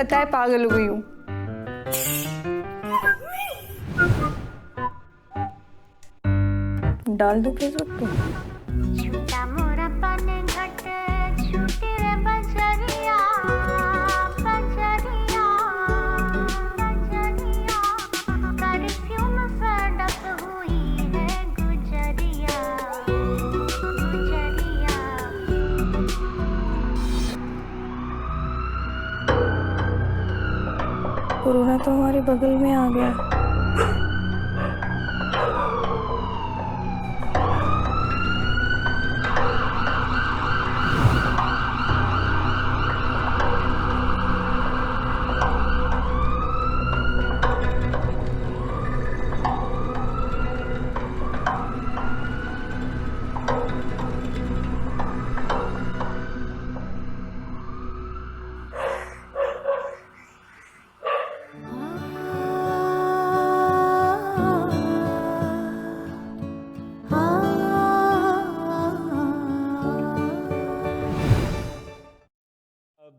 पता है पागल हो गई हूँ। डाल दो फेसबुक पे। कोरोना तो हमारे बगल में आ गया।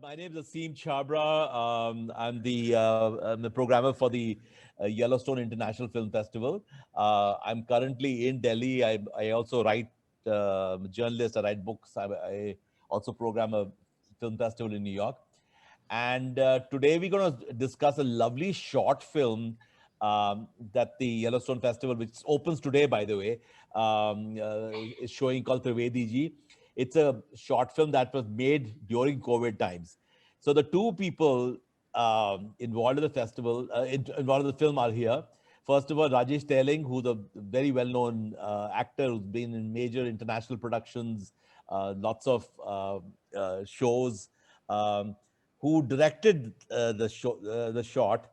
My name is Asim Chabra. I'm the programmer for the Yellowstone International Film Festival. I'm currently in Delhi. I also write journalist. I write books. I also program a film festival in New York. And today we're going to discuss a lovely short film that the Yellowstone Festival, which opens today, by the way, is showing called Trivedi Ji. It's a short film that was made during COVID times. So the two people involved in the festival, involved in the film are here. First of all, Rajesh Teling, who's a very well-known actor who's been in major international productions, lots of shows, who directed the shot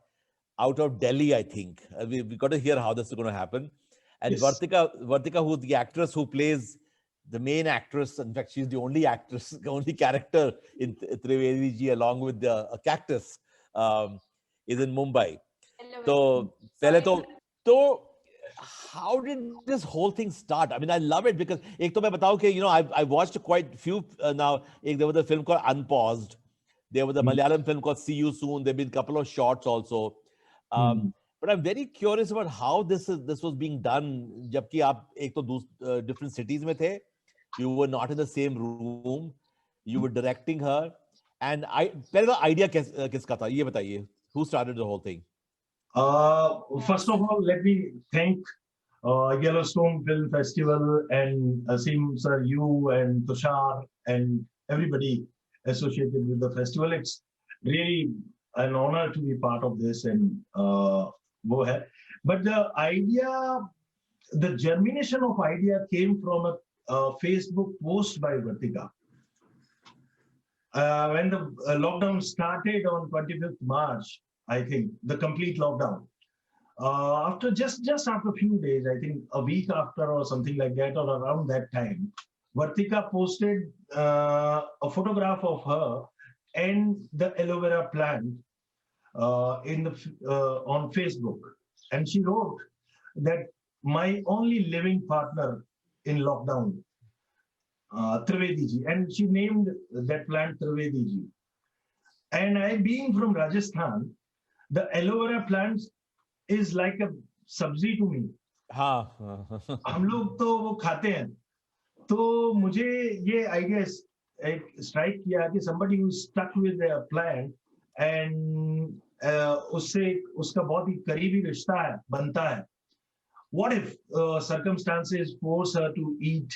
out of Delhi, I think. We've got to hear how this is going to happen. And Yes. Vartika, who's the actress who plays the main actress. In fact, she's the only actress, the only character in Trivedi Ji, along with a cactus, is in Mumbai. So, how did this whole thing start? I mean, I love it because ek to main batau ke, I've watched quite few now. There was a film called Unpaused. There was a Malayalam film called See You Soon. There have been a couple of shorts also. But I'm very curious about how this was being done. Jabki aap ek to different cities mein the. You were not in the same room. You were directing her. And पहले तो idea किसका था? ये बताइए. Who started the whole thing? First of all, let me thank Yellowstone Film Festival and Asim sir, you and Tushar and everybody associated with the festival. It's really an honor to be part of this and go ahead. But the idea, the germination of idea came from a Facebook post by Vartika. When the lockdown started on 25th March, I think, the complete lockdown. After just after a few days, I think a week after or something like that, or around that time, Vartika posted a photograph of her and the aloe vera plant on Facebook, and she wrote that my only living partner in lockdown, Trivedi Ji, and she named that plant Trivedi Ji. And I, being from Rajasthan, the aloe vera plant is like a sabzi to me. हाँ. हम लोग तो वो खाते हैं, तो मुझे ये idea strike किया कि somebody who is stuck with a plant and उससे उसका बहुत ही करीबी रिश्ता है, बनता है. What if circumstances force her to eat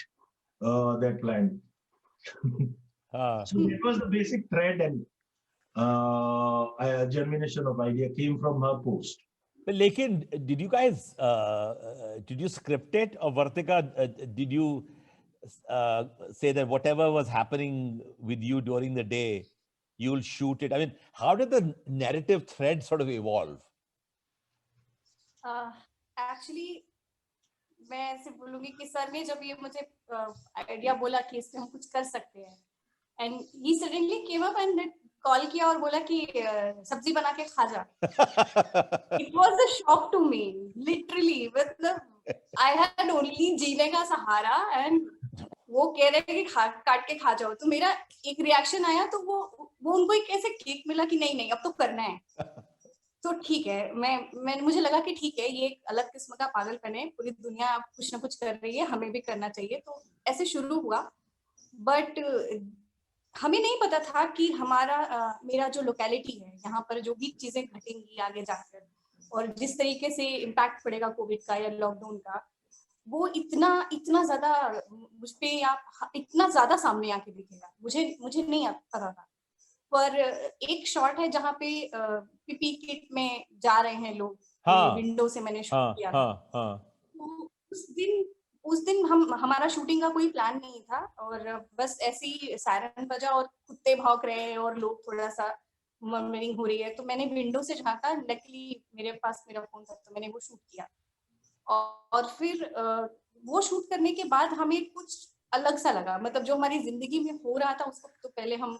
that plant? So it was the basic thread, and germination of idea came from her post. But lekin, did you guys did you script it, or Vartika, did you say that whatever was happening with you during the day, you'll shoot it? I mean, how did the narrative thread sort of evolve? Actually, मैं ऐसे बोलूंगी कि sir ने जब ये मुझे idea बोला कि इसमें हम कुछ कर सकते हैं, and he suddenly came up and call किया और बोला कि सब्जी बना के खा जा. It was a shock to me, literally. मतलब I had only जीने का सहारा, and वो कह रहे हैं कि काट के खा जाओ, तो मेरा एक रिएक्शन आया, तो वो उनको एक ऐसे किक मिला कि नहीं नहीं अब तो करना है। तो ठीक है, मैं मुझे लगा कि ठीक है, ये एक अलग किस्म का पागलपन है, पूरी दुनिया अब कुछ ना कुछ कर रही है, हमें भी करना चाहिए। तो ऐसे शुरू हुआ, बट हमें नहीं पता था कि मेरा जो लोकेलिटी है, यहाँ पर जो भी चीजें घटेंगी आगे जाकर, और जिस तरीके से इम्पैक्ट पड़ेगा कोविड का या लॉकडाउन का, वो इतना इतना ज्यादा मुझ पे इतना ज्यादा सामने आके दिखेगा, मुझे नहीं पता था। पर एक शॉट है जहाँ पे पीपी किट में जा रहे हैं लोग, हाँ विंडो से मैंने शूट हाँ किया था। हाँ हाँ तो उस दिन हमारा शूटिंग का कोई प्लान नहीं था, और बस ऐसे ही सायरन बजा और कुत्ते भौंक रहे हैं और लोग थोड़ा सा मर्मरिंग हो रही है, तो मैंने विंडो से झांका, लकीली मेरे पास मेरा फोन था, तो मैंने वो शूट किया। और फिर वो शूट करने के बाद हमें कुछ अलग सा लगा, मतलब जो हमारी जिंदगी में हो रहा था उसको तो पहले हम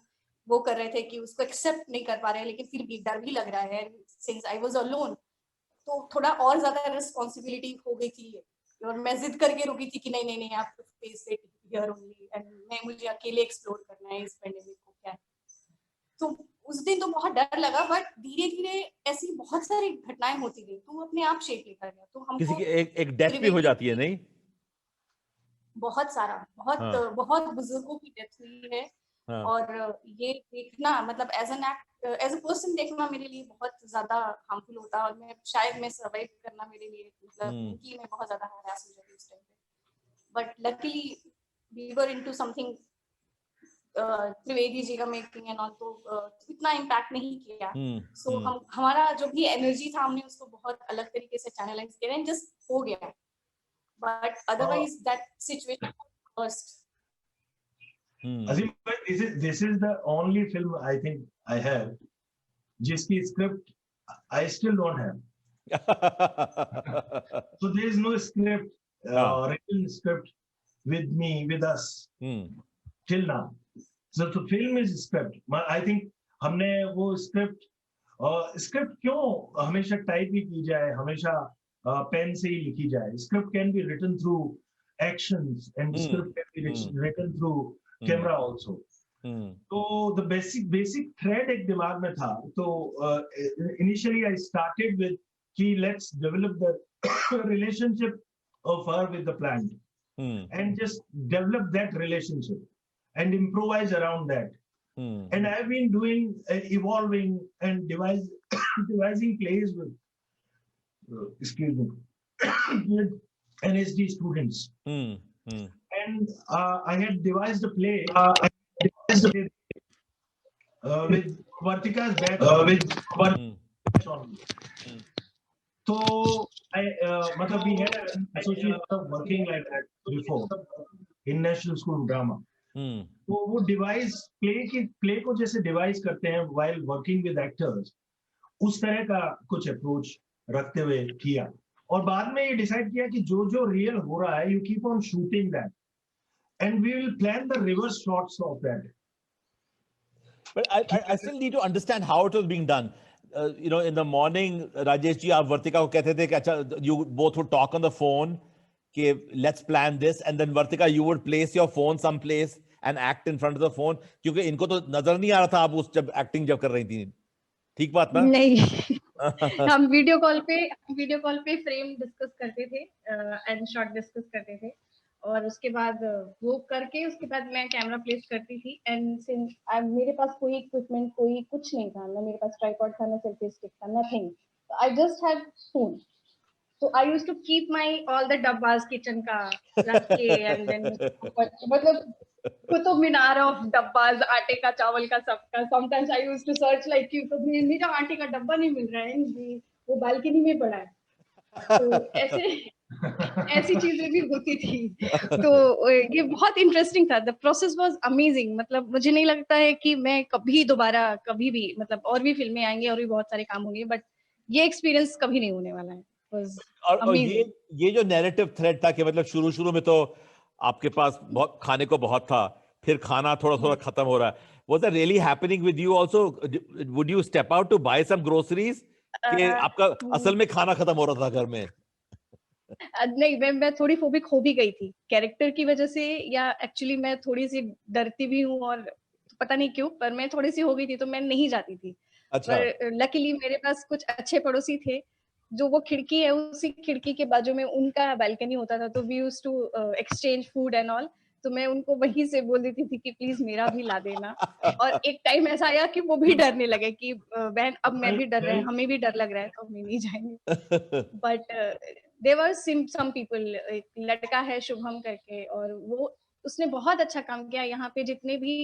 वो कर रहे थे कि उसको एक्सेप्ट नहीं कर पा रहे हैं, लेकिन फिर भी डर भी लग रहा है, सिंस आई वाज अलोन, तो थोड़ा और ज्यादा रिस्पॉन्सिबिलिटी हो गई थी। और मैं जिद करके रुकी थी कि नहीं नहीं नहीं, आप face it here only, and मुझे अकेले एक्सप्लोर करना है इस पेंडेमिक को, क्या है। तो उस दिन तो बहुत डर लगा, बट धीरे धीरे ऐसी बहुत सारी घटनाएं होती गई, तो वो अपने आप शेप लेकर गया। तो हमको किसी की एक डेथ भी हो जाती है नहीं? बहुत सारा, हाँ बहुत बुजुर्गों की डेथ हुई है। हाँ और ये देखना, मतलब एज अ पर्सन देखना मेरे लिए बहुत ज्यादा हार्मफुल होता, और मैं सर्वाइव करना मेरे लिए, मतलब उनकी मैं बहुत ज्यादा हरास हो जाती उस टाइम पे। But luckily we were into something Trivedi ji का मेकिंग एंड ऑल, तो इतना इम्पैक्ट नहीं किया। सो हमारा जो भी एनर्जी था, हमने उसको बहुत अलग तरीके से चैनलाइज किया, एंड जस्ट हो गया। But otherwise that situation first. Azim, this is the only film I think I have जिसकी script I still don't have. So there is no script, written script with me, with us till now. So the film is script. I think हमने वो script क्यों हमेशा type ही की जाए, हमेशा pen से ही लिखी जाए? Script can be written through actions, and script can be written through camera also. तो the basic thread एक दिमाग में था, तो initially I started with कि let's develop the relationship of her with the plant, and just develop that relationship and improvise around that. And I've been doing evolving and devising plays with with NSD students. And I had devised a play with Vartika's batch on. So we had an association of working like that before in National School of Drama. तो वो device play को जैसे device करते हैं while working with actors, उस तरह का कुछ अप्रोच रखते हुए किया, और बाद में ये डिसाइड किया कि जो जो रियल हो रहा है, you keep on shooting that, and we will plan the reverse shots of that. But I still need to understand how it was being done. You know, in the morning, Rajesh ji, आप वर्तिका को कहते थे कि अच्छा, you both would talk on the phone कि let's plan this, and then Vartika, you would place your phone someplace and act in front of the phone, क्योंकि इनको तो नजर नहीं आ रहा था आप उस जब एक्टिंग जब कर रही थी। ठीक बात ना? नहीं हम वीडियो कॉल पे फ्रेम डिस्कस करते थे एंड शॉट डिस्कस करते थे, और उसके बाद वो करके उसके बाद मैं कैमरा प्लेस करती थी। एंड सिंस मेरे पास कोई इक्विपमेंट कोई कुछ नहीं था, ना मेरे पास ट्राइपॉड था, ना सेल्फी स्टिक था, nothing, I just had phone. So I used to keep all the dabbas kitchen का रख के, and then मतलब कुतुब मीनार of dabbas, आटे का, चावल का, सबका। Sometimes I used to search like कि तो मेरा आटे का डब्बा नहीं मिल रहा है, वो बालकनी में पड़ा है। तो ऐसी चीजें भी होती थी। तो ये बहुत इंटरेस्टिंग था। The process was amazing। मतलब मुझे नहीं लगता है कि मैं कभी दोबारा कभी भी, मतलब और भी फिल्में आएंगी और भी बहुत सारे काम होंगे, बट ये एक्सपीरियंस कभी नहीं होने वाला है। और ये जो नैरेटिव थ्रेड था कि मतलब शुरू में तो आपके पास बहुत खाने को बहुत था, फिर खाना थोड़ा खत्म हो रहा है। Was that really happening with you also? Would you step out to buy some groceries? कि आपका असल में खाना खत्म हो रहा था घर में? नहीं, मैं थोड़ी फोबिक हो भी गई थी कैरेक्टर की वजह से, या एक्चुअली मैं थोड़ी सी डरती भी हूँ, और पता नहीं क्यों, पर मैं थोड़ी सी हो गई थी तो मैं नहीं जाती थी। अच्छा। पर लकीली मेरे पास कुछ अच्छे पड़ोसी थे, जो वो खिड़की है, उसी खिड़की के बाजू में उनका बालकनी होता था, तो we used to exchange food and all. तो मैं उनको वहीं से बोल देती थी कि प्लीज मेरा भी ला देना। और एक टाइम ऐसा आया कि वो भी डरने लगे कि बहन अब मैं भी डर रहा है, हमें भी डर लग रहा है, तो हम नहीं जाएंगे। बट देवर सम पीपल, एक लड़का है शुभम करके, और वो उसने बहुत अच्छा काम किया। यहाँ पे जितने भी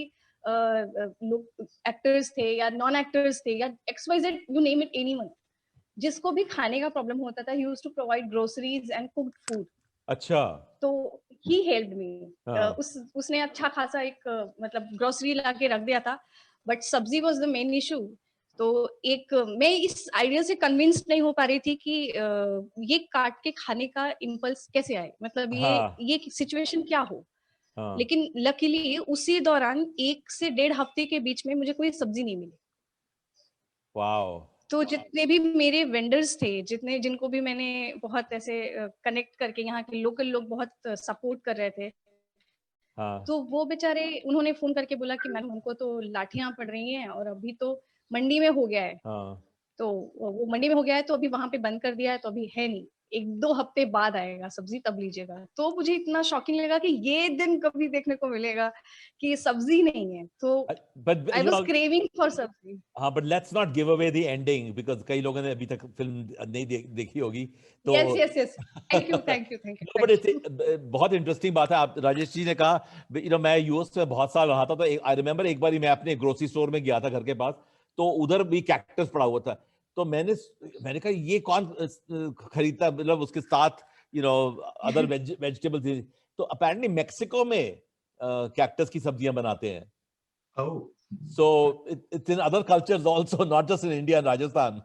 लोग एक्टर्स थे या नॉन एक्टर्स थे या XYZ, you name it, anyone, जिसको भी खाने का प्रॉब्लम होता था, he used to provide groceries and cooked food. अच्छा। तो ही हेल्प्ड मी। हाँ। उसने अच्छा खासा एक मतलब ग्रोसरी ला के रख दिया था, बट सब्जी वाज द मेन इशू। तो एक मैं इस आइडिया से कन्विंस्ड नहीं हो पा रही थी कि ये काट के खाने का इम्पल्स कैसे आए, मतलब हाँ। ये सिचुएशन क्या हो। हाँ। लेकिन लकीली उसी दौरान 1 से 1.5 हफ्ते के बीच में मुझे कोई सब्जी नहीं मिली। वाओ। तो जितने भी मेरे वेंडर्स थे, जिनको भी मैंने बहुत ऐसे कनेक्ट करके, यहाँ के लोकल लोग बहुत सपोर्ट कर रहे थे, हाँ। तो वो बेचारे, उन्होंने फोन करके बोला कि मैडम हमको तो लाठियां पड़ रही हैं, और अभी तो मंडी में हो गया है, हाँ। तो वो मंडी में हो गया है, तो अभी वहां पे बंद कर दिया है, तो अभी है नहीं, 1-2 हफ्ते बाद आएगा सब्जी, तब लीजिएगा। तो मुझे इतना शॉकिंग लगा कि ये दिन कभी देखने को मिलेगा कि सब्जी नहीं है। तो But I you was know, craving for सब्जी। हाँ, but let's not give away the ending because कई लोगों ने अभी तक फिल्म नहीं देखी होगी तो yes yes yes, thank you thank you thank you No, but thank you. बहुत इंटरेस्टिंग बात है। आप राजेश जी ने कहा, मैं यूएस में बहुत साल रहा था, तो आई रिमेम्बर एक बार मैं अपने ग्रोसरी स्टोर में गया था घर के पास, तो उधर भी कैक्टस पड़ा हुआ था। तो मैंने कहा ये कौन खरीदता, मतलब उसके साथ अदर वेजिटेबल्स थी। तो अपेरेंटली मेक्सिको में कैक्टस की सब्जियां बनाते हैं। Oh, So it's in other cultures also, not just in India and Rajasthan.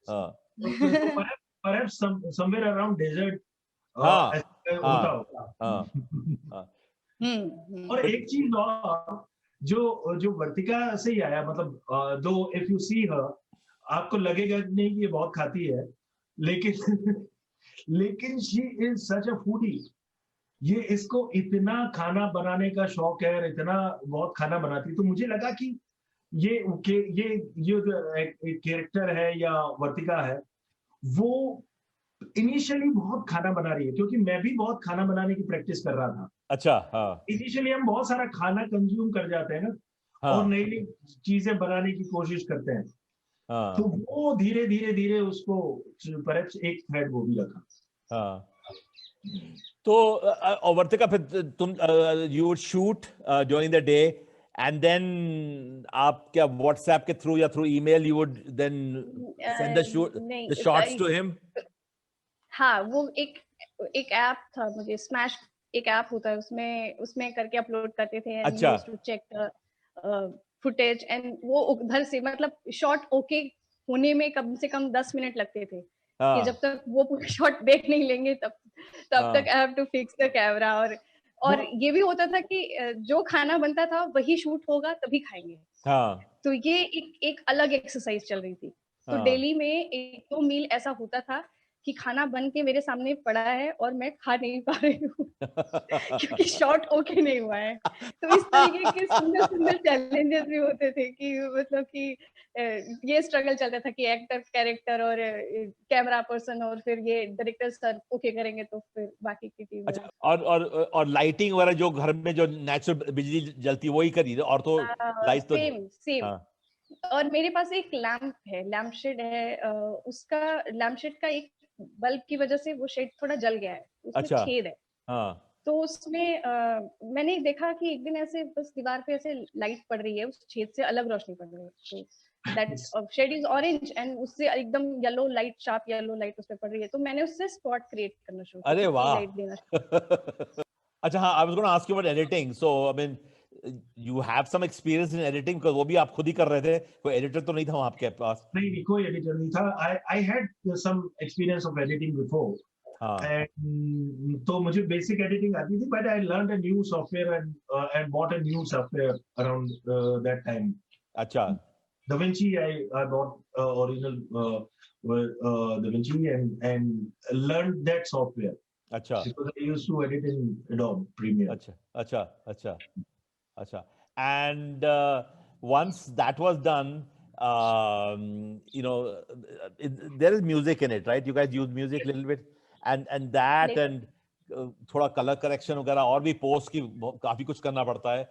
हाँ। okay. So perhaps somewhere around desert हाँ। ऐसा होता हाँ। होगा। हाँ। हाँ। और But एक चीज और, जो वर्तिका से ही आया, मतलब दो इफ यू सी हर, आपको लगेगा नहीं कि ये बहुत खाती है, लेकिन लेकिन she is such a foodie. ये इसको इतना खाना बनाने का शौक है और इतना बहुत खाना बनाती है, तो मुझे लगा कि ये जो एक कैरेक्टर है या वर्तिका है, वो इनिशियली बहुत खाना बना रही है, क्योंकि मैं भी बहुत खाना बनाने की प्रैक्टिस कर रहा था। अच्छा। हाँ। इनिशियली हम बहुत सारा खाना कंज्यूम कर जाते हैं ना, और हाँ। नई नई चीजें बनाने की कोशिश करते हैं, तो हाँ। वो धीरे धीरे धीरे उसको परहैप्स एक थ्रेड वो भी रखा। हाँ। तो और वर्तिका, फिर तुम you would shoot during the day and then आप क्या व्हाट्सएप के थ्रू या through email you would then send the shots to him? हाँ, वो एक ऐप था, मुझे स्मैश एक ऐप होता है, उसमें उसमें करके अपलोड करते थे, एंड अच्छा। Used to check footage, and वो उधर से, मतलब शॉट ओके होने में कम से कम 10 मिनट लगते थे, कि जब हाँ। तक वो पूरा शॉट देख नहीं लेंगे तब तक हाँ। I have to fix the camera. और ये भी होता था कि जो खाना बनता था वही शूट होगा तभी खाएंगे। हाँ। तो ये एक अलग एक्सरसाइज चल रही थी। तो हाँ। डेली में 1-2 मील ऐसा होता था कि खाना बन के मेरे सामने पड़ा है और मैं खा नहीं पा रही हूँ क्योंकि शॉट ओके नहीं हुआ है। तो इस तरीके के सुंदर सुंदर चैलेंजेस भी होते थे कि मतलब कि ये स्ट्रगल चलता था कि एक्टर, कैरेक्टर और कैमरा पर्सन, और फिर ये डायरेक्टर सर ओके करेंगे तो फिर बाकी की टीम। अच्छा, और लाइटिंग वगैरह जो घर में जो नेचुरल बिजली जलती है वही करी, और तो लाइट तो सेम। हाँ। और मेरे पास एक लैम्प है, लैम्प शेड है, उसका लैम्प शेड का एक बल्ब की वजह से वो शेड थोड़ा जल गया है, उसमें अच्छा। छेद है। हाँ। तो उसमें मैंने देखा कि एक दिन ऐसे बस दीवार पे ऐसे लाइट पड़ रही है, उस छेद से अलग रोशनी पड़ रही है, तो that shade is orange, and उससे एकदम yellow light, sharp yellow light उस पे पड़ रही है। तो मैंने उससे स्पॉट क्रिएट करना शुरू अरे किया, वाह। लाइट देना। अच्छा, हाँ, I was going to ask you about editing. So, I mean, you have some experience in editing because वो भी आप खुद ही कर रहे थे, कोई एडिटर तो नहीं था वहाँ आपके पास? नहीं, कोई एडिटर नहीं था। I had some experience of editing before, हाँ। एंड तो मुझे बेसिक एडिटिंग आती थी, but I learned a new software and bought a new software around that time. अच्छा। Da Vinci, I bought original Da Vinci and learned that software Acha, because I used to edit in Adobe Premiere. acha. And once that was done, you know, there is music in it, right? You guys use music a little bit, and that Later. and थोड़ा colour correction वगैरह और भी post की काफी कुछ करना पड़ता है.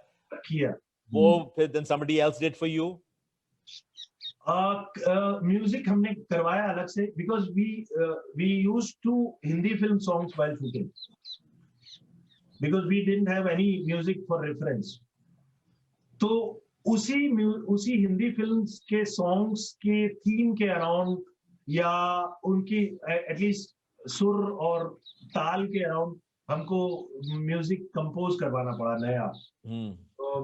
किया. वो फिर then somebody else did for you? Music हमने करवाया अलग से because we used to Hindi film songs while shooting because we didn't have any music for reference. तो उसी हिंदी फिल्म्स के सॉन्ग्स के थीम के अराउंड या उनकी एटलीस्ट सुर और ताल के अराउंड हमको म्यूजिक कंपोज करवाना पड़ा नया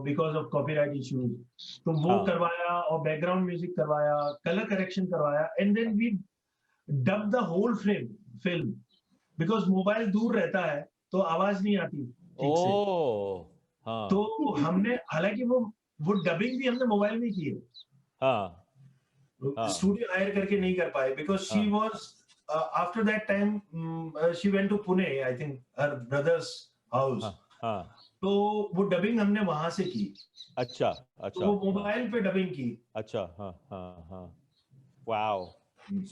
बिकॉज ऑफ कॉपीराइट इश्यूज. तो वो करवाया और बैकग्राउंड म्यूजिक करवाया, कलर करेक्शन करवाया and then we dub the whole film because mobile दूर रहता है तो आवाज नहीं आती ठीक से. तो हमने हालांकि वो डबिंग भी हमने मोबाइल में की है. स्टूडियो हायर करके नहीं कर पाए because she was after that time she went to Pune I think her brother's house. तो वो डबिंग हमने वहां से की. अच्छा. तो वो मोबाइल पे डबिंग की. अच्छा. Wow.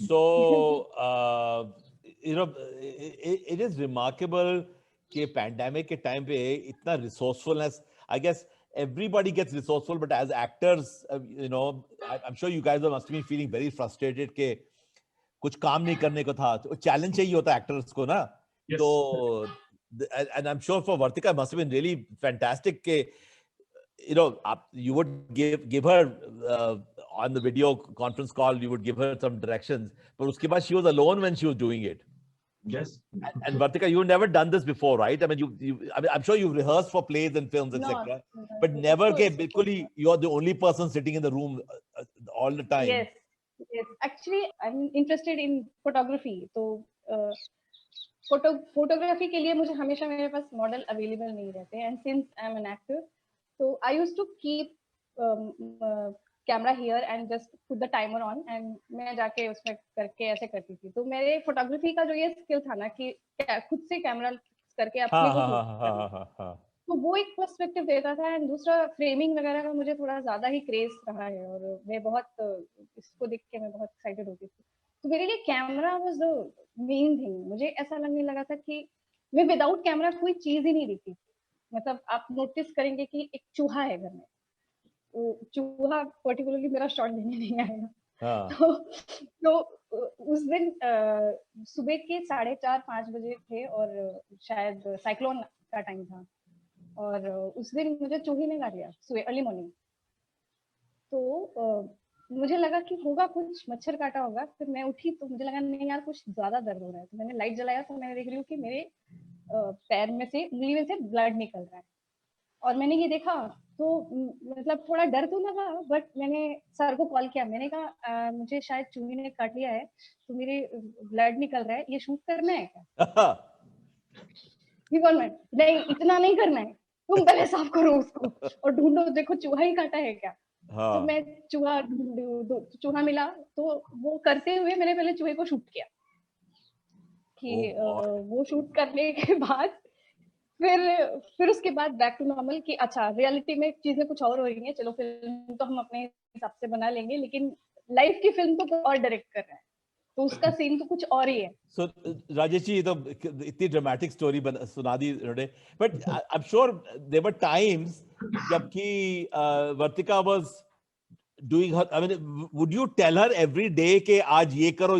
So you know, it is remarkable कि pandemic के time पे इतना resourcefulness. I guess everybody gets resourceful, but as actors, you know, I'm sure you guys must be feeling very frustrated कि कुछ काम नहीं करने को था. तो challenge चाहिए होता actors को ना. Yes. तो and I'm sure for Vartika must have been really fantastic कि you know you would give her on the video conference call, you would give her some directions, but उसके बाद she was alone when she was doing it. Yes. And Vartika, you've never done this before, right? I mean, I'm sure you've rehearsed for plays and films, etc. But never के बिल्कुल you're the only person sitting in the room all the time. Yes. Actually, I'm interested in photography. तो photography के लिए मुझे हमेशा मेरे पास model available नहीं रहते हैं. And since I am an actor, so I used to keep camera here and just put the timer on and मैं जाके उसमें करके ऐसे करती थी. तो मेरे फोटोग्राफी का जो ये स्किल था ना कि खुद से कैमरा करके अपने को तो वो एक पर्सपेक्टिव देता था. एंड दूसरा फ्रेमिंग वगैरह का मुझे थोड़ा ज्यादा ही क्रेज रहा है और मैं बहुत इसको देख के मैं बहुत एक्साइटेड होती थी. तो मेरे लिए camera was the main thing. मुझे ऐसा लगने लगा था कि मैं विदाउट कैमरा कोई चीज ही नहीं दिखती. मतलब आप नोटिस करेंगे कि एक चूहा है घर में, वो चूहा पर्टिकुलरली मेरा शॉट लेने नहीं आएगा. तो उस दिन सुबह के 4:30-5 बजे थे और शायद साइक्लोन का टाइम था और उस दिन मुझे चूहे ने काट लिया सुबह अर्ली मॉर्निंग. तो मुझे लगा कि होगा कुछ, मच्छर काटा होगा. फिर मैं उठी तो मुझे लगा नहीं यार कुछ ज्यादा दर्द हो रहा है. तो मैंने लाइट जलाया तो मैं देख रही हूँ कि मेरे पैर में से, उंगली में से ब्लड निकल रहा है. और मैंने ये देखा तो मतलब थोड़ा डर तो लगा, बट मैंने सर को कॉल किया. मैंने कहा मुझे शायद चूहे ने काट लिया है तो मेरे ब्लड निकल रहा है, ये शूट करना है क्या? नहीं, इतना नहीं करना है, तुम पहले साफ करो उसको और ढूंढो, देखो चूहा ही काटा है क्या. तो मैं चूहा मिला तो वो करते हुए मैंने पहले चूहे को शूट किया कि वो शूट करने के बाद फिर उसके बाद बैक टू नॉर्मल कि अच्छा रियलिटी में चीजें कुछ और हो रही हैं. चलो फिल्म तो हम अपने हिसाब से बना लेंगे, लेकिन लाइफ की फिल्म तो और डायरेक्ट कर रहे हैं तो उसका सीन तो कुछ और ही है. So राजेश जी, तो इतनी ड्रामेटिक स्टोरी सुना दी उन्होंने, but I am sure there were times जबकि Vartika was doing her, I mean would you tell her every day कि आज ये करो,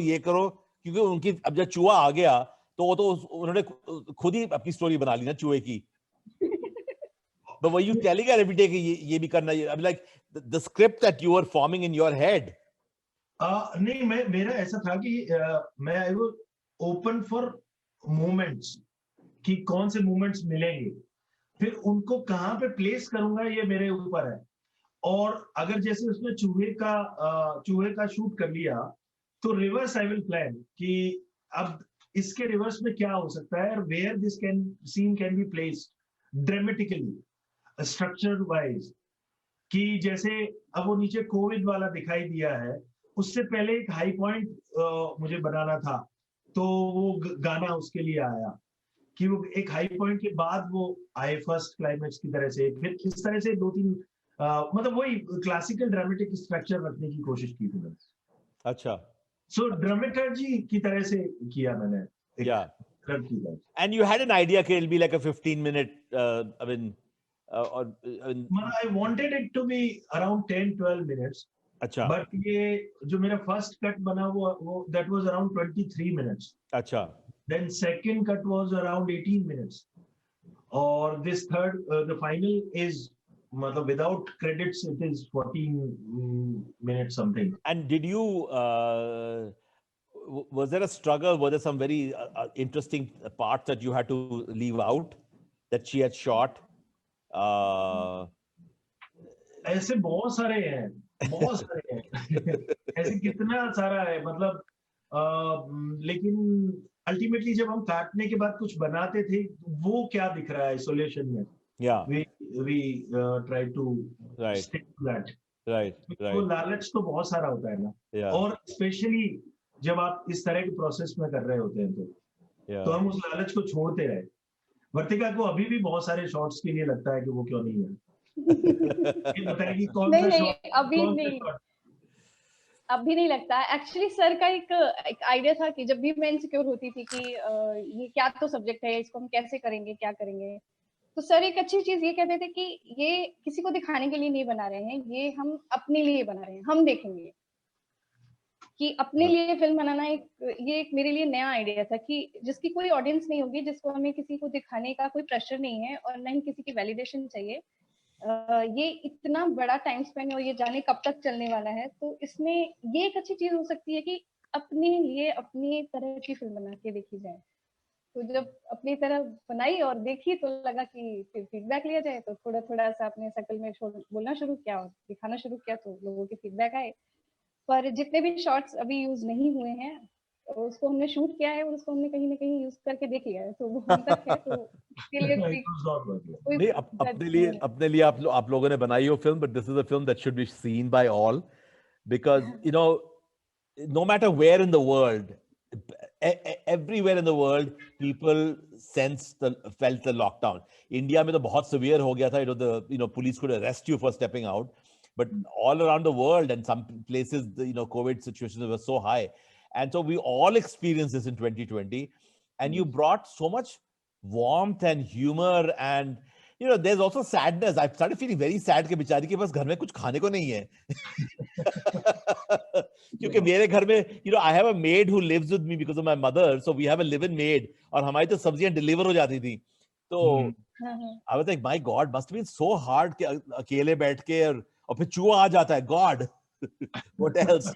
क्योंकि उनकी अब जब चूहा आ गया तो वो तो उन्होंने खुद ही अपनी स्टोरी बना ली ना चूहे की. But were you telling her every day कि ये भी करना है? I mean, like the script that you were forming in your head. नहीं, मेरा ऐसा था कि मैं I was open for moments कि कौन से मोमेंट्स मिलेंगे, फिर उनको कहाँ पे प्लेस करूंगा ये मेरे ऊपर है. और अगर जैसे उसने चूहे का शूट कर लिया तो रिवर्स आई विल प्लान कि अब इसके रिवर्स में क्या हो सकता है, where this scene can be placed dramatically structure wise, कि जैसे अब वो नीचे कोविड वाला दिखाई दिया है, उससे पहले एक हाई पॉइंट मुझे बनाना था, तो वो गाना उसके लिए आया कि वो एक हाई पॉइंट के बाद वो आए फर्स्ट क्लाइमेक्स की तरह से, फिर इस तरह से 2-3 मतलब वही क्लासिकल ड्रामेटिक स्ट्रक्चर रखने की कोशिश की थी मैंने। अच्छा। सो ड्रामेटर्जी की तरह से किया मैंने एक Yeah. स्क्रिप्ट की तरह। And you had an idea that it'll be like a 15-minute, I wanted it to be around 10-12 minutes. अच्छा। But ये जो मेरा फर्स्ट कट बना वो that was around 23 minutes. अच्छा। Then second cut was around 18 minutes. Or this third, the final is, मतलब without credits, it is 14 minutes something. And did you, was there a struggle? Were there some very interesting parts that you had to leave out that she had shot? ऐसे बहुत सारे हैं, बहुत सारे हैं। ऐसे कितना सारा है, मतलब लेकिन अल्टीमेटली जब हम काटने के बाद कुछ बनाते थे, वो क्या दिख रहा है आइसोलेशन में, Yeah. we try to stick to that. Right. तो लालच तो बहुत सारा होता है ना, Yeah. और स्पेशली जब आप इस तरह के प्रोसेस में कर रहे होते हैं तो हम उस लालच को छोड़ते रहे। वर्तिका को अभी भी बहुत सारे शॉट्स के लिए लगता है कि वो क्यों नहीं है। ये बताएगी कौन सा शॉट? अभी नहीं लगता। एक्चुअली सर का एक आइडिया था कि जब भी मैं इनसिक्योर होती थी कि ये क्या तो सब्जेक्ट है, इसको हम कैसे करेंगे, क्या करेंगे, तो सर एक अच्छी चीज ये कहते थे कि ये किसी को दिखाने के लिए नहीं बना रहे हैं, ये हम अपने लिए बना रहे हैं, हम देखेंगे। कि अपने लिए फिल्म बनाना ये एक मेरे लिए नया आइडिया था कि जिसकी कोई ऑडियंस नहीं होगी, जिसको हमें किसी को दिखाने का कोई प्रेशर नहीं है और ना ही किसी की वैलिडेशन चाहिए। ये इतना बड़ा टाइम स्पेन है और ये जाने कब तक चलने वाला है, तो इसमें ये एक अच्छी चीज हो सकती है कि अपने लिए अपनी तरह की फिल्म बना के देखी जाए। तो जब अपनी तरह बनाई और देखी तो लगा कि फिर फीडबैक लिया जाए, तो थोड़ा थोड़ा सा अपने सर्कल में बोलना शुरू किया और दिखाना शुरू किया, तो लोगों के फीडबैक आए। पर जितने भी शॉट्स अभी यूज नहीं हुए हैं उसको हमने शूट किया है और उसको हमने कहीं ना कहीं यूज करके देख लिया है, तो वो हम तक है, तो इसके लिए नहीं, अपने लिए आप लोगों ने बनाई हो film, but this is a film that should be seen by all, because you know no matter where in the world, everywhere in the world, people felt the lockdown. India में तो बहुत severe हो गया था, the police could arrest you for stepping out, but all around the world and some places, the COVID situations were so high, and so we all experienced this in 2020, and you brought so much warmth and humor, and there's also sadness. I started feeling very sad कि बेचारी के पास घर में कुछ खाने को नहीं है। क्योंकि मेरे घर में I have a maid who lives with me because of my mother, so we have a live-in maid, और हमारी तो सब्जियां डिलीवर हो जाती थी, तो I was like, my God, must have been so hard कि अकेले बैठ के और फिर चूहा आ जाता है, God, what else?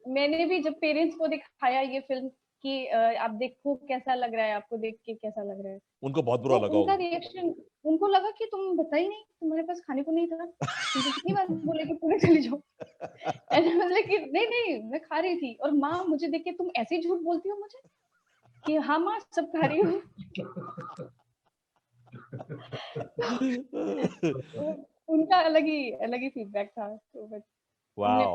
मैंने भी जब पेरेंट्स को दिखाया ये फिल्म कि आप देखो कैसा लग रहा है, आपको देख के कैसा लग रहा है, उनको बहुत बुरा लगा। उनका रिएक्शन, उनको लगा कि तुम बताई नहीं, तुम्हारे पास खाने को नहीं था, तुमसे कितनी बार बोले कि पूरे चली जाओ। लेकिन नहीं मैं खा रही थी, और माँ मुझे देख के तुम ऐसे झूठ बोलती हो मुझे कि हाँ माँ सब खा रही हूँ। उनका अलग ही फीडबैक था, तो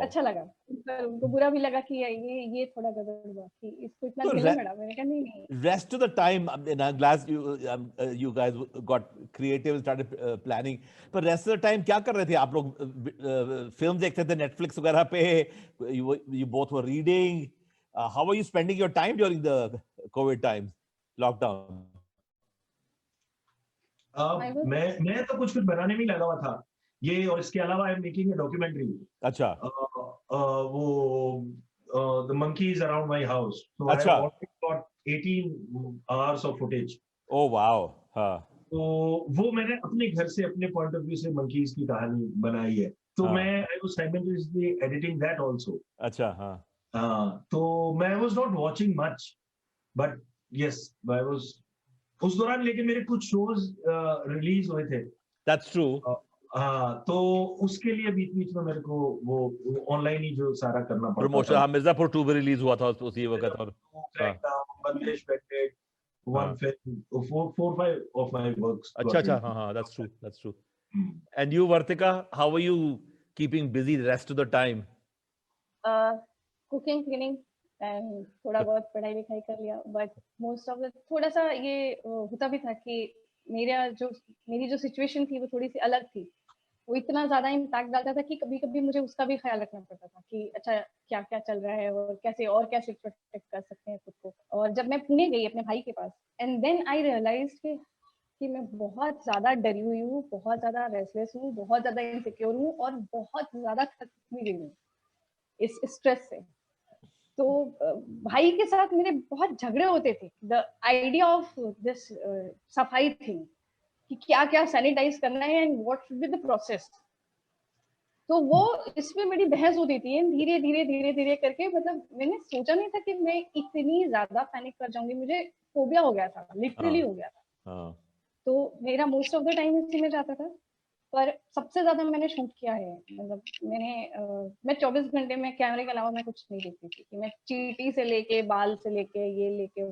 अच्छा लगा, पर उनको बुरा भी लगा कि ये थोड़ा गड़बड़ हुआ कि इसको इतना तेल लगा। मैंने कहा नहीं। Rest of the time, and I'm glad you guys got creative and started planning. But rest of the time क्या कर रहे थे आप लोग? फिल्म देखते थे Netflix वगैरह पे? You both were reading. How were you spending your time during the COVID times, lockdown? मैं तो कुछ बनाने में लगा हुआ था ये, और इसके अलावा I am making a documentary. अच्छा। वो the monkeys around my house, so I have already got 18 hours of footage. Oh wow. हाँ। तो वो मैंने अपने घर से, अपने पॉइंट ऑफ व्यू से मंकीज की कहानी बनाई है, तो मैं I was simultaneously editing that also. अच्छा। हाँ। तो मैं was not watching much, but yes I was उस दौरान, लेकिन मेरे कुछ शोज रिलीज हुए थे। That's true. हाँ, तो उसके लिए बीच में मेरे को वो ऑनलाइन ही जो सारा करना पड़ता प्रमोशन। हाँ, मिर्जापुर 2 भी रिलीज हुआ था उसी वक्त, और बंदिश backdate 1 film 4-5 of my works। अच्छा। हाँ, that's true। And you, Vartika, how are you keeping busy the rest of the time? Cooking cleaning and थोड़ा बहुत पढ़ाई लिखाई कर लिया, बट मोस्ट ऑफ द थोड़ा सा ये होता भी था कि मेरी जो सिचुएशन थी वो थोड़ी सी अलग थी। वो इतना ज्यादा इम्पैक्ट डालता था कि कभी कभी मुझे उसका भी ख्याल रखना पड़ता था कि अच्छा क्या क्या चल रहा है और कैसे प्रोटेक्ट कर सकते हैं खुद को। और जब मैं पुणे गई अपने भाई के पास, एंड देन आई रियलाइज कि मैं बहुत ज्यादा डरी हुई हूँ, बहुत ज्यादा रेस्टलेस हूँ, बहुत ज्यादा इनसिक्योर हूँ और बहुत ज्यादा थक भी गई हूँ इस स्ट्रेस से। तो भाई के साथ मेरे बहुत झगड़े होते थे। द आइडिया ऑफ दिस सफाई थिंग कि क्या क्या सैनिटाइज करना है and what should be the process, तो वो इसमें मेरी बहस होती थी। धीरे धीरे धीरे धीरे करके, मतलब मैंने सोचा नहीं था कि मैं इतनी ज्यादा पैनिक कर जाऊंगी। मुझे फोबिया हो गया था, लिटरली हो गया था। तो मेरा मोस्ट ऑफ द टाइम इसी में जाता था। पर सबसे ज्यादा मैंने शूट किया है, मतलब मैं 24 घंटे में कैमरे के अलावा मैं कुछ नहीं देखती थी। कि मैं चींटी से लेके बाल से लेके ये लेके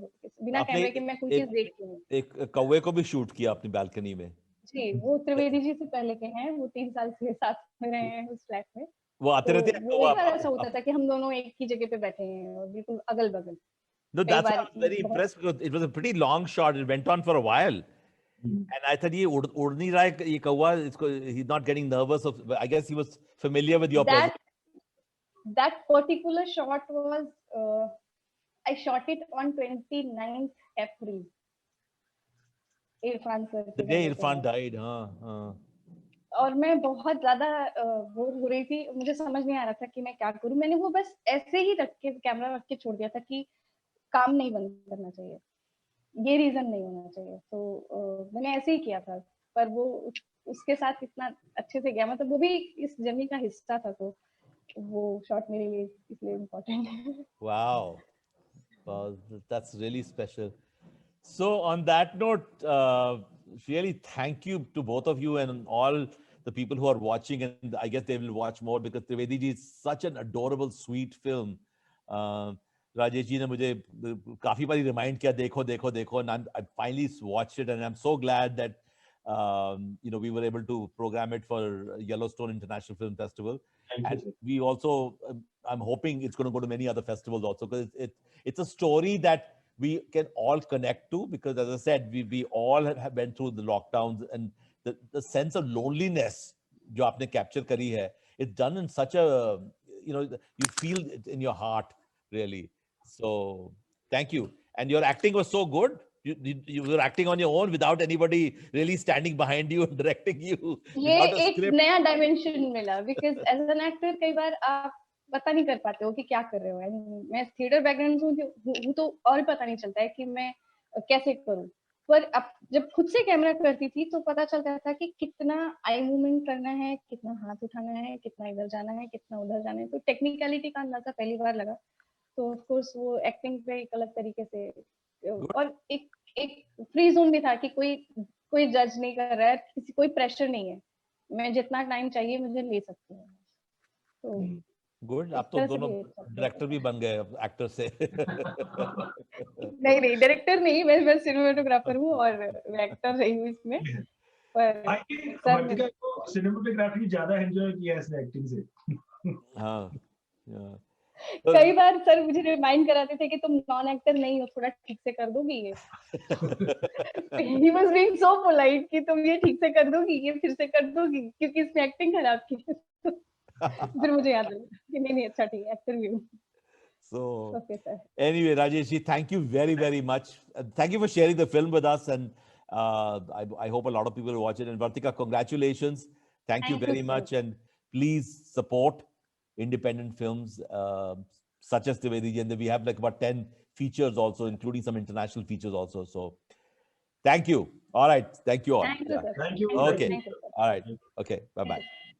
बिना कैमरे के मैं कोई चीज देखती नहीं। एक कौवे को भी शूट किया अपनी बालकनी में। जी, वो त्रिवेदी जी से पहले के हैं, वो 3 साल से साथ में रहे हैं उस फ्लैट में। वो आते रहते तो वो बार ऐसा होता था कि हम दोनों एक ही जगह पे बैठे हैं और बिल्कुल अगल बगल। No, that's why I was very impressed because it was a pretty long shot. It went on for a while. And I thought, उड़ नहीं रहा है ये कौवा, he's not getting nervous. I guess he was familiar with your presence. That particular shot was, I shot it on 29th April. Irfan sir, The day Irfan died, हाँ। और मैं बहुत ज्यादा बोर हो रही थी, मुझे समझ नहीं आ रहा था कि मैं क्या करूं। मैंने वो बस ऐसे ही रख के कैमरा रख के छोड़ दिया था कि काम नहीं बंद करना चाहिए, ये रीजन नहीं होना चाहिए। तो मैंने ऐसे ही किया था, पर वो उसके साथ इतना अच्छे से गया, मतलब वो भी इस जर्नी का हिस्सा था। तो वो शॉट मेरे लिए इसलिए इम्पोर्टेंट है। Wow. Wow, that's really special. So on that note, really thank you to both of you and all the people who are watching, and I guess they will watch more because Trivedi ji is such an adorable, sweet film. Rajesh ji ne mujhe काफी बारी remind किया देखो देखो देखो, and I finally watched it, and I'm so glad that we were able to program it for Yellowstone International Film Festival. And we also, I'm hoping it's going to go to many other festivals also, because it's a story that we can all connect to, because as I said, we all have been through the lockdowns, and the sense of loneliness जो आपने capture करी है, it's done in such a, you feel it in your heart, really. So thank you. And your acting was so good. You were acting on your own without anybody really standing behind you and directing you. ये एक नया dimension मिला, because as an actor कई बार आप पता नहीं कर पाते हो कि क्या कर रहे हो। एंड मैं थिएटर बैकग्राउंड से हूँ तो और पता नहीं चलता है कि मैं कैसे करूँ। पर अब जब खुद से कैमरा करती थी तो पता चलता था कि कितना आई मूवमेंट करना है, कितना हाथ उठाना है, कितना इधर जाना है, कितना उधर जाना है। तो टेक्निकलिटी का अंदाजा पहली बार लगा। तो ऑफ कोर्स वो एक्टिंग पे एक अलग तरीके से, और एक फ्री जोन भी था कि कोई जज नहीं कर रहा है, कोई प्रेशर नहीं है। मैं जितना टाइम चाहिए मुझे ले सकती हूँ। तो गुड, आप तो दोनों डायरेक्टर भी बन गए एक्टर से। नहीं डायरेक्टर नहीं, मैं सिनेमेटोग्राफर हूँ और एक्टर रही हूँ इसमें। पर वर्तिका को सिनेमेटोग्राफी ज्यादा एंजॉय किया है इसने एक्टिंग से। हाँ, कई बार सर मुझे रिमाइंड कराते थे कि तुम नॉन एक्टर नहीं हो, थोड़ा ठीक से कर दोगी ये। He was being so polite कि तुम ये ठीक से कर दोगी, ये फिर से कर दोगी, क्योंकि इसमें एक्टिंग खराब की। फिर मुझे याद आया कि नहीं अच्छा ठीक है, एक्टर भी हूँ। So okay, sir. Anyway, Rajesh ji, thank you very, very much. Thank you for sharing the film with us, and I hope a lot of people will watch it. And Vartika, congratulations. Thank you very much, and please support independent films such as Trivedi ji, and we have like about 10 features also, including some international features also. So thank you. All right. Thank you all. Thank you, sir. Thank you. Okay. All right. Okay. Bye-bye.